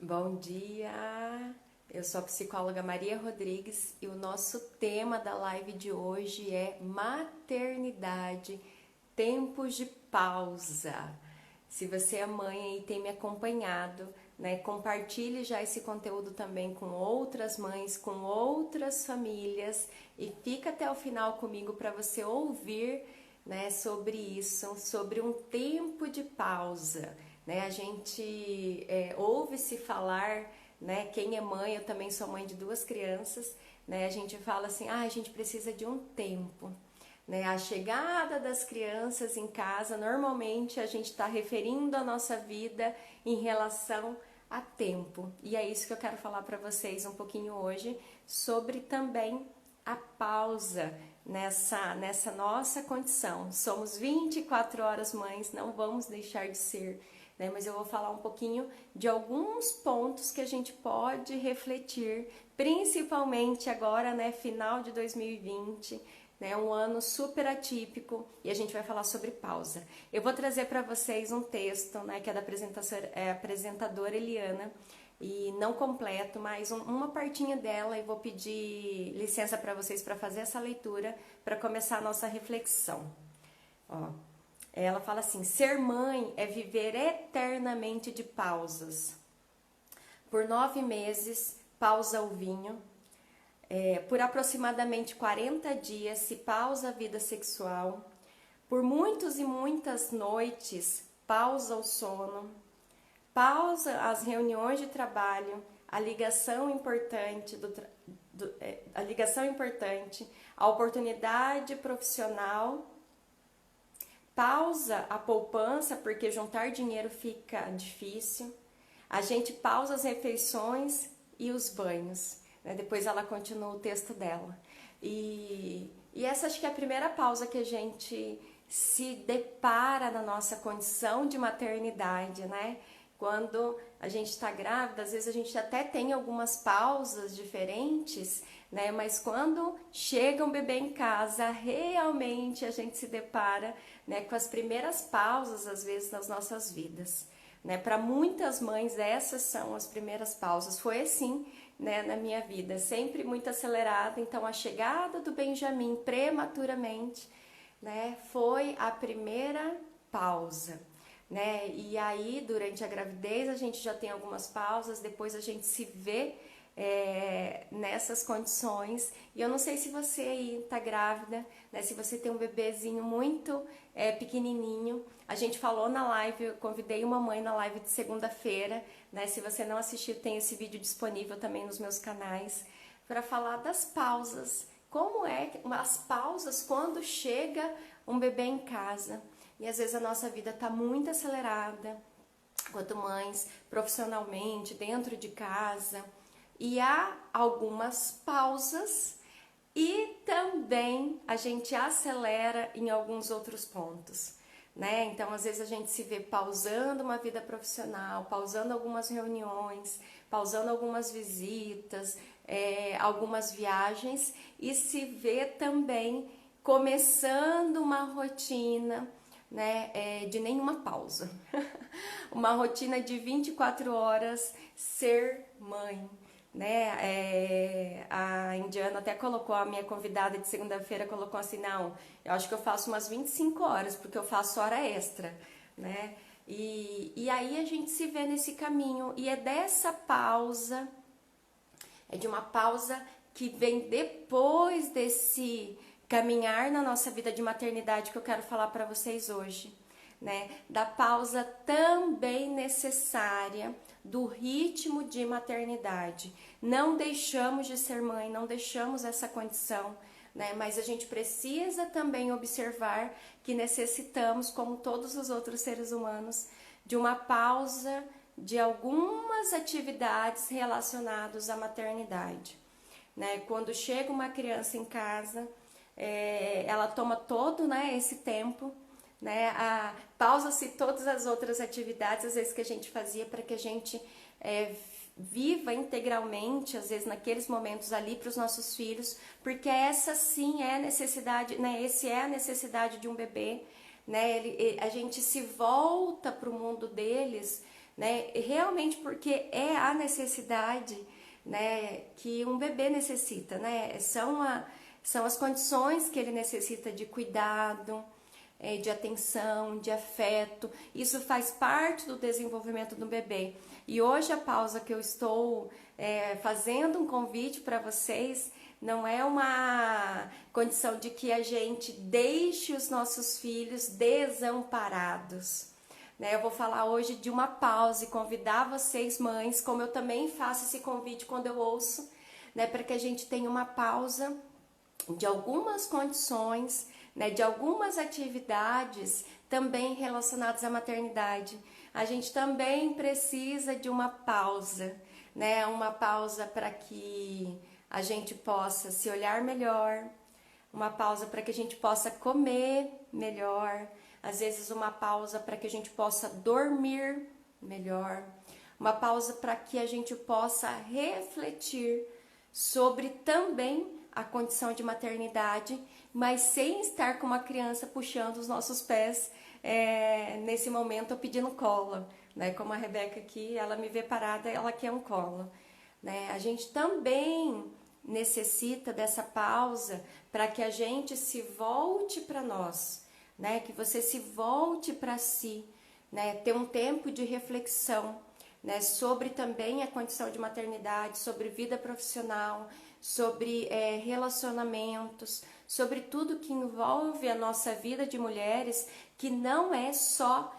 Bom dia, eu sou a psicóloga Maria Rodrigues e o nosso tema da live de hoje é maternidade, tempos de pausa. Se você é mãe e tem me acompanhado, compartilhe já esse conteúdo também com outras mães, com outras famílias e fica até o final comigo para você ouvir, sobre isso, sobre um tempo de pausa. A gente ouve-se falar, quem é mãe, eu também sou mãe de duas crianças, a gente fala assim, a gente precisa de um tempo. A chegada das crianças em casa, normalmente a gente está referindo a nossa vida em relação a tempo. E é isso que eu quero falar para vocês um pouquinho hoje, sobre também a pausa nessa nossa condição. Somos 24 horas mães, não vamos deixar de ser, mas eu vou falar um pouquinho de alguns pontos que a gente pode refletir, principalmente agora, final de 2020, um ano super atípico, e a gente vai falar sobre pausa. Eu vou trazer para vocês um texto, que é da apresentadora Eliana, e não completo, mas uma partinha dela, e vou pedir licença para vocês para fazer essa leitura, para começar a nossa reflexão. Ó, ela fala assim: ser mãe é viver eternamente de pausas. Por 9 meses, pausa o vinho. Por aproximadamente 40 dias, se pausa a vida sexual. Por muitos e muitas noites, pausa o sono. Pausa as reuniões de trabalho, a ligação importante, a oportunidade profissional. Pausa a poupança, porque juntar dinheiro fica difícil. A gente pausa as refeições e os banhos. Depois ela continua o texto dela. E essa acho que é a primeira pausa que a gente se depara na nossa condição de maternidade, Quando a gente está grávida, às vezes a gente até tem algumas pausas diferentes, mas quando chega um bebê em casa, realmente a gente se depara, com as primeiras pausas, às vezes, nas nossas vidas. Para muitas mães, essas são as primeiras pausas. Foi assim, na minha vida, sempre muito acelerada. Então, a chegada do Benjamin prematuramente, foi a primeira pausa. E aí, durante a gravidez, a gente já tem algumas pausas, depois a gente se vê nessas condições. E eu não sei se você aí tá grávida, se você tem um bebezinho muito pequenininho. A gente falou na live, eu convidei uma mãe na live de segunda-feira, se você não assistiu, tem esse vídeo disponível também nos meus canais, para falar das pausas. Como é as pausas quando chega um bebê em casa? E às vezes a nossa vida está muito acelerada, quanto mães, profissionalmente, dentro de casa. E há algumas pausas e também a gente acelera em alguns outros pontos. Então, às vezes a gente se vê pausando uma vida profissional, pausando algumas reuniões, pausando algumas visitas, algumas viagens e se vê também começando uma rotina, de nenhuma pausa. Uma rotina de 24 horas ser mãe. A Indiana até colocou, a minha convidada de segunda-feira colocou assim, não, eu acho que eu faço umas 25 horas, porque eu faço hora extra, E aí a gente se vê nesse caminho, e é dessa pausa, é de uma pausa que vem depois desse caminhar na nossa vida de maternidade que eu quero falar para vocês hoje, Da pausa também necessária do ritmo de maternidade. Não deixamos de ser mãe, não deixamos essa condição, mas a gente precisa também observar que necessitamos, como todos os outros seres humanos, de uma pausa de algumas atividades relacionadas à maternidade. Quando chega uma criança em casa, ela toma todo esse tempo, pausa-se todas as outras atividades, às vezes que a gente fazia para que a gente viva integralmente, às vezes naqueles momentos ali para os nossos filhos, porque essa sim é a necessidade, esse é a necessidade de um bebê, a gente se volta para o mundo deles, né? Realmente porque é a necessidade, né, que um bebê necessita, né? São as condições que ele necessita de cuidado, de atenção, de afeto. Isso faz parte do desenvolvimento do bebê. E hoje a pausa que eu estou fazendo um convite para vocês não é uma condição de que a gente deixe os nossos filhos desamparados. Né? Eu vou falar hoje de uma pausa e convidar vocês, mães, como eu também faço esse convite quando eu ouço, né, para que a gente tenha uma pausa de algumas condições, né, de algumas atividades também relacionadas à maternidade. A gente também precisa de uma pausa, né, uma pausa para que a gente possa se olhar melhor, uma pausa para que a gente possa comer melhor, às vezes uma pausa para que a gente possa dormir melhor, uma pausa para que a gente possa refletir sobre também a condição de maternidade, mas sem estar com uma criança puxando os nossos pés nesse momento ou pedindo colo, né? Como a Rebeca aqui, ela me vê parada, ela quer um colo, né? A gente também necessita dessa pausa para que a gente se volte para nós, né? Que você se volte para si, né? Ter um tempo de reflexão, né? Sobre também a condição de maternidade, sobre vida profissional, sobre relacionamentos, sobre tudo que envolve a nossa vida de mulheres, que não é só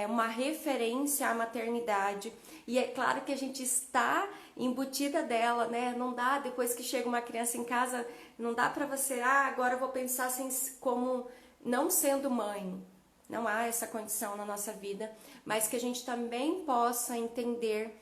uma referência à maternidade. E é claro que a gente está embutida dela, né? Não dá, depois que chega uma criança em casa, não dá para você, agora eu vou pensar assim, como não sendo mãe. Não há essa condição na nossa vida, mas que a gente também possa entender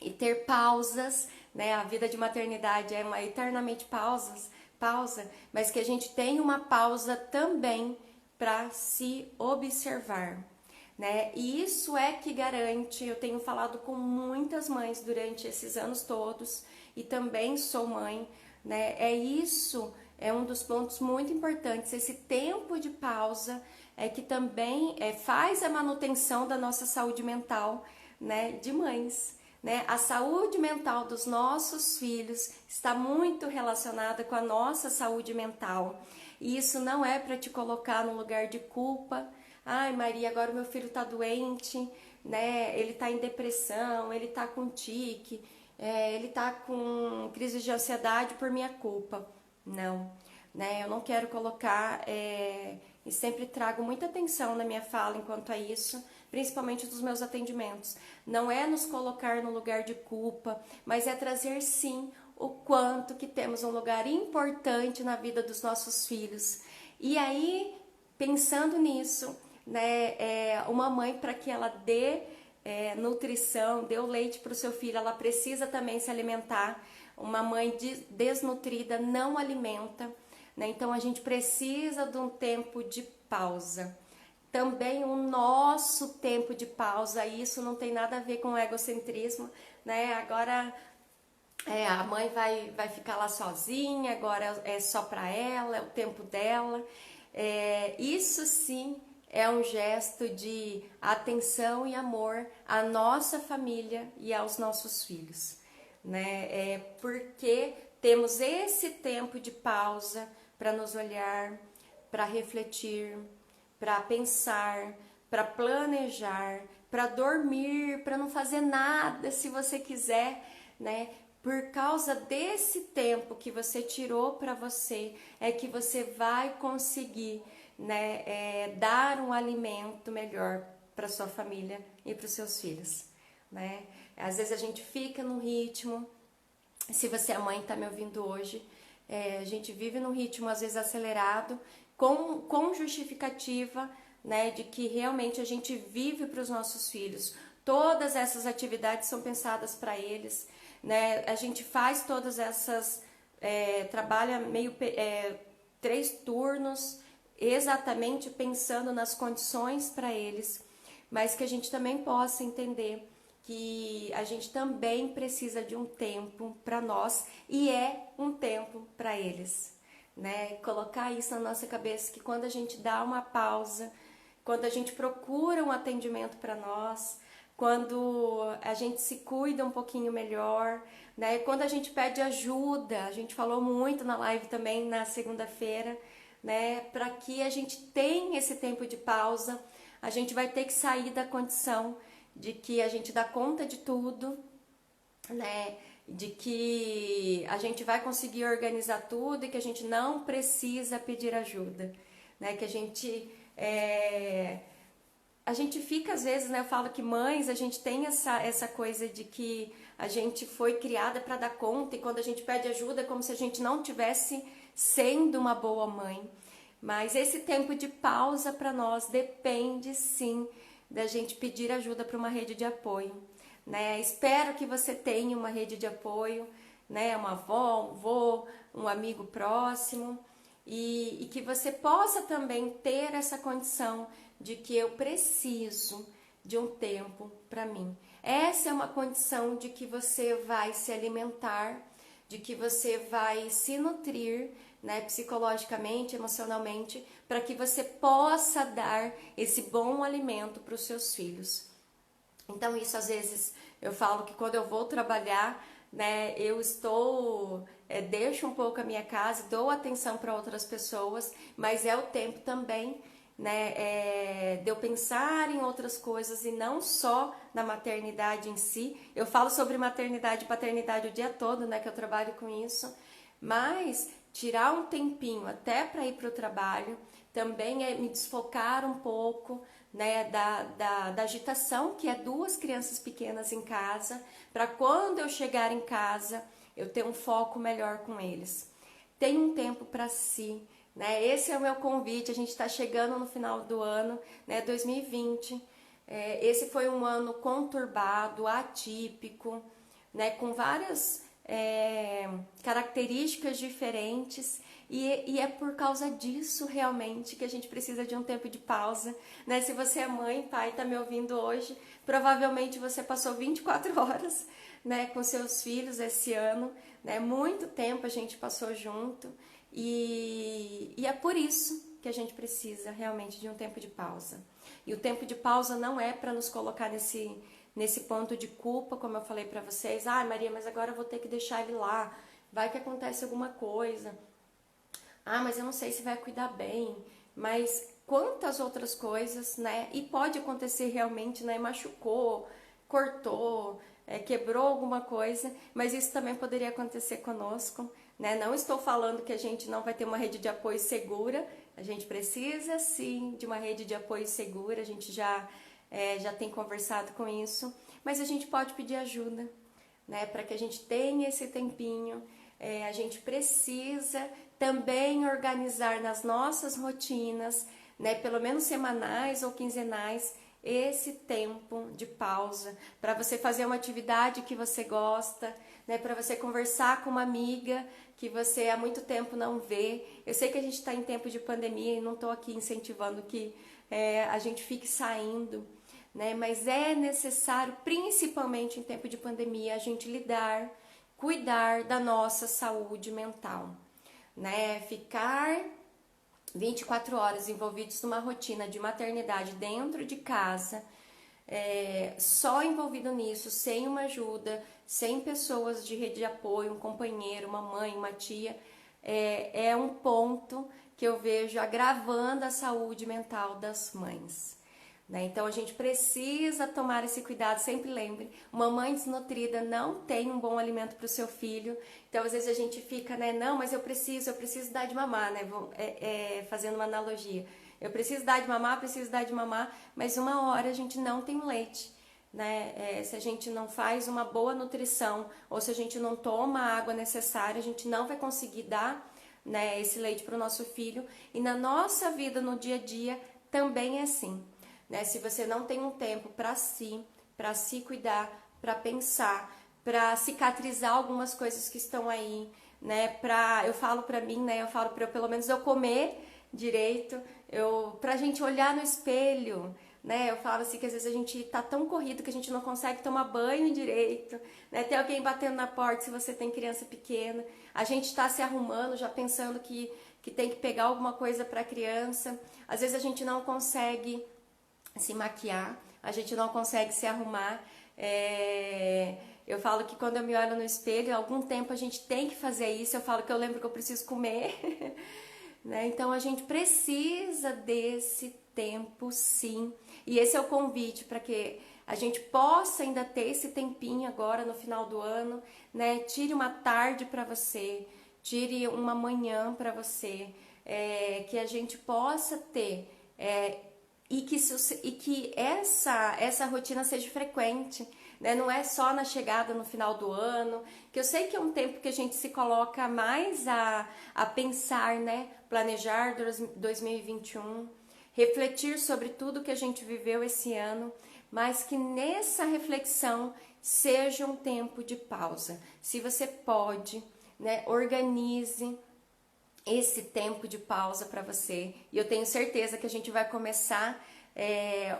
e ter pausas, né? A vida de maternidade é uma eternamente pausa, mas que a gente tenha uma pausa também para se observar, né? E isso é que garante, eu tenho falado com muitas mães durante esses anos todos e também sou mãe, né? É um dos pontos muito importantes, esse tempo de pausa que também faz a manutenção da nossa saúde mental, né, de mães. Né? A saúde mental dos nossos filhos está muito relacionada com a nossa saúde mental. E isso não é para te colocar no lugar de culpa. Ai, Maria, agora o meu filho está doente, né? Ele está em depressão, ele está com tique, ele está com crise de ansiedade por minha culpa. Não, né? Eu não quero colocar, e sempre trago muita atenção na minha fala enquanto a isso, principalmente dos meus atendimentos. Não é nos colocar no lugar de culpa, mas é trazer sim o quanto que temos um lugar importante na vida dos nossos filhos. E aí, pensando nisso, né, uma mãe, para que ela dê nutrição, dê o leite para o seu filho, ela precisa também se alimentar. Uma mãe desnutrida não alimenta, né? Então a gente precisa de um tempo de pausa. Também o nosso tempo de pausa, isso não tem nada a ver com egocentrismo, né? Agora a mãe vai ficar lá sozinha, agora é só para ela, é o tempo dela. Isso sim é um gesto de atenção e amor à nossa família e aos nossos filhos, né? Porque temos esse tempo de pausa para nos olhar, para refletir, para pensar, para planejar, para dormir, para não fazer nada se você quiser, né? Por causa desse tempo que você tirou para você, é que você vai conseguir, né, dar um alimento melhor para sua família e para os seus filhos, né? Às vezes a gente fica no ritmo, se você é mãe e está me ouvindo hoje, a gente vive num ritmo às vezes acelerado, com justificativa, né, de que realmente a gente vive para os nossos filhos. Todas essas atividades são pensadas para eles, né? A gente faz todas essas, trabalha meio 3 turnos, exatamente pensando nas condições para eles, mas que a gente também possa entender que a gente também precisa de um tempo para nós e é um tempo para eles, né? Colocar isso na nossa cabeça, que quando a gente dá uma pausa, quando a gente procura um atendimento para nós, quando a gente se cuida um pouquinho melhor, né? Quando a gente pede ajuda, a gente falou muito na live também na segunda-feira, né? Para que a gente tenha esse tempo de pausa, a gente vai ter que sair da condição de que a gente dá conta de tudo, né? De que a gente vai conseguir organizar tudo e que a gente não precisa pedir ajuda, né? Que a gente fica às vezes, né? Eu falo que mães, a gente tem essa coisa de que a gente foi criada para dar conta e quando a gente pede ajuda é como se a gente não tivesse sendo uma boa mãe. Mas esse tempo de pausa para nós depende sim da gente pedir ajuda para uma rede de apoio, né? Espero que você tenha uma rede de apoio, né? Uma avó, um avô, um amigo próximo e que você possa também ter essa condição de que eu preciso de um tempo para mim. Essa é uma condição de que você vai se alimentar, de que você vai se nutrir, né, psicologicamente, emocionalmente, para que você possa dar esse bom alimento para os seus filhos. Então isso às vezes eu falo que quando eu vou trabalhar, né, eu deixo um pouco a minha casa, dou atenção para outras pessoas, mas é o tempo também, né, de eu pensar em outras coisas e não só na maternidade em si. Eu falo sobre maternidade e paternidade o dia todo, né, que eu trabalho com isso, mas tirar um tempinho até para ir para o trabalho também é me desfocar um pouco, né, da agitação que é duas crianças pequenas em casa, para quando eu chegar em casa eu ter um foco melhor com eles. Tem um tempo para si, né? Esse é o meu convite. A gente está chegando no final do ano, né, 2020. Esse foi um ano conturbado, atípico, né, com várias características diferentes. E é por causa disso realmente que a gente precisa de um tempo de pausa, né? Se você é mãe, pai, está me ouvindo hoje, provavelmente você passou 24 horas, né, com seus filhos esse ano, né? Muito tempo a gente passou junto e é por isso que a gente precisa realmente de um tempo de pausa. E o tempo de pausa não é para nos colocar nesse ponto de culpa, como eu falei para vocês. Ah, Maria, mas agora eu vou ter que deixar ele lá, vai que acontece alguma coisa. Ah, mas eu não sei se vai cuidar bem, mas quantas outras coisas, né? E pode acontecer realmente, né? Machucou, cortou, quebrou alguma coisa, mas isso também poderia acontecer conosco, né? Não estou falando que a gente não vai ter uma rede de apoio segura, a gente precisa sim de uma rede de apoio segura, a gente já tem conversado com isso, mas a gente pode pedir ajuda, né? Para que a gente tenha esse tempinho, a gente precisa também organizar nas nossas rotinas, né, pelo menos semanais ou quinzenais, esse tempo de pausa para você fazer uma atividade que você gosta, né, para você conversar com uma amiga que você há muito tempo não vê. Eu sei que a gente está em tempo de pandemia e não estou aqui incentivando que a gente fique saindo, né, mas é necessário, principalmente em tempo de pandemia, a gente cuidar da nossa saúde mental, né? Ficar 24 horas envolvidos numa rotina de maternidade dentro de casa, só envolvido nisso, sem uma ajuda, sem pessoas de rede de apoio, um companheiro, uma mãe, uma tia, é um ponto que eu vejo agravando a saúde mental das mães. Né? Então a gente precisa tomar esse cuidado, sempre lembre, uma mãe desnutrida não tem um bom alimento para o seu filho, então às vezes a gente fica, né, não, mas eu preciso dar de mamar, né, fazendo uma analogia, eu preciso dar de mamar, mas uma hora a gente não tem leite, né, se a gente não faz uma boa nutrição, ou se a gente não toma a água necessária, a gente não vai conseguir dar, né, esse leite para o nosso filho, e na nossa vida, no dia a dia, também é assim. Né? Se você não tem um tempo para se cuidar, para pensar, para cicatrizar algumas coisas que estão aí, né? Eu falo para mim, né? Eu falo para pelo menos eu comer direito, pra gente olhar no espelho, né? Eu falo assim que às vezes a gente tá tão corrido que a gente não consegue tomar banho direito, né? Tem alguém batendo na porta se você tem criança pequena, a gente tá se arrumando já pensando que tem que pegar alguma coisa para a criança, às vezes a gente não consegue se maquiar, a gente não consegue se arrumar. Eu falo que quando eu me olho no espelho, algum tempo a gente tem que fazer isso. Eu falo que eu lembro que eu preciso comer, né? Então a gente precisa desse tempo, sim. E esse é o convite para que a gente possa ainda ter esse tempinho agora no final do ano, né? Tire uma tarde para você, tire uma manhã para você, que a gente possa ter e que essa rotina seja frequente, né? Não é só na chegada no final do ano, que eu sei que é um tempo que a gente se coloca mais a pensar, né? Planejar 2021, refletir sobre tudo que a gente viveu esse ano, mas que nessa reflexão seja um tempo de pausa. Se você pode, né? Organize esse tempo de pausa para você, e eu tenho certeza que a gente vai começar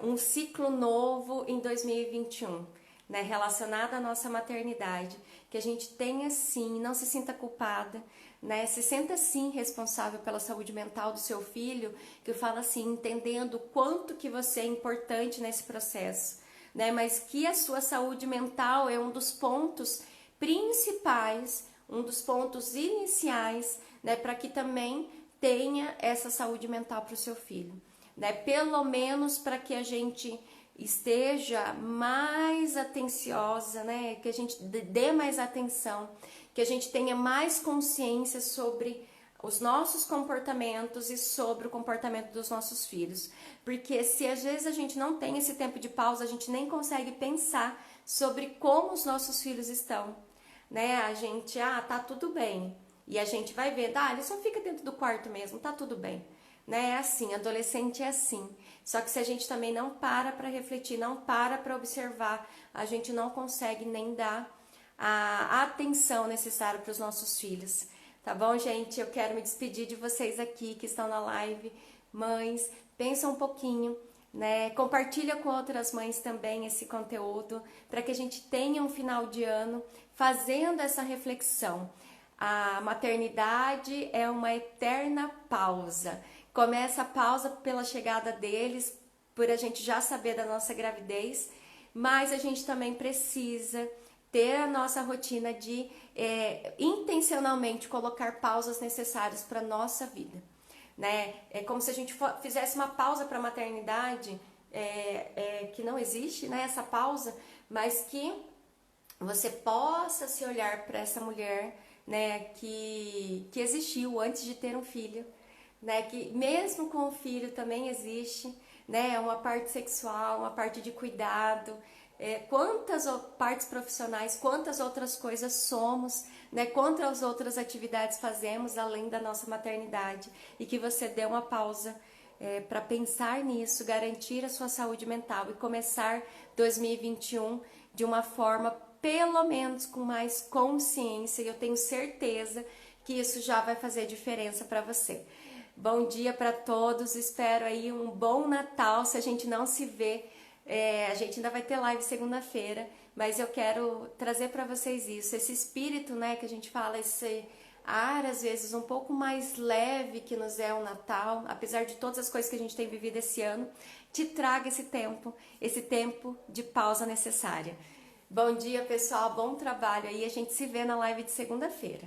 um ciclo novo em 2021, né, relacionado à nossa maternidade, que a gente tenha sim, não se sinta culpada, né, se sinta sim responsável pela saúde mental do seu filho, que eu falo assim, entendendo o quanto que você é importante nesse processo, né, mas que a sua saúde mental é um dos pontos principais, um dos pontos iniciais, né, para que também tenha essa saúde mental para o seu filho, né? Pelo menos para que a gente esteja mais atenciosa, né? Que a gente dê mais atenção, que a gente tenha mais consciência sobre os nossos comportamentos e sobre o comportamento dos nossos filhos. Porque se às vezes a gente não tem esse tempo de pausa, a gente nem consegue pensar sobre como os nossos filhos estão, né? A gente, tá tudo bem. E a gente vai vendo, ele só fica dentro do quarto mesmo, tá tudo bem. Né? É assim, adolescente é assim. Só que se a gente também não para refletir, não para observar, a gente não consegue nem dar a atenção necessária para os nossos filhos. Tá bom, gente? Eu quero me despedir de vocês aqui que estão na live. Mães, pensa um pouquinho, né? Compartilha com outras mães também esse conteúdo, para que a gente tenha um final de ano fazendo essa reflexão. A maternidade é uma eterna pausa. Começa a pausa pela chegada deles, por a gente já saber da nossa gravidez, mas a gente também precisa ter a nossa rotina de intencionalmente colocar pausas necessárias para a nossa vida, né? É como se a gente fizesse uma pausa para a maternidade, que não existe, né, essa pausa, mas que você possa se olhar para essa mulher, né, que existiu antes de ter um filho, né, que mesmo com o filho também existe, né, uma parte sexual, uma parte de cuidado, quantas partes profissionais, quantas outras coisas somos, né, quantas outras atividades fazemos além da nossa maternidade, e que você dê uma pausa para pensar nisso, garantir a sua saúde mental e começar 2021 de uma forma pelo menos com mais consciência, e eu tenho certeza que isso já vai fazer diferença para você. Bom dia para todos, espero aí um bom Natal. Se a gente não se vê, a gente ainda vai ter live segunda-feira, mas eu quero trazer para vocês isso, esse espírito, né, que a gente fala, esse ar às vezes um pouco mais leve que nos é o Natal, apesar de todas as coisas que a gente tem vivido esse ano, te traga esse tempo de pausa necessária. Bom dia, pessoal, bom trabalho aí, a gente se vê na live de segunda-feira.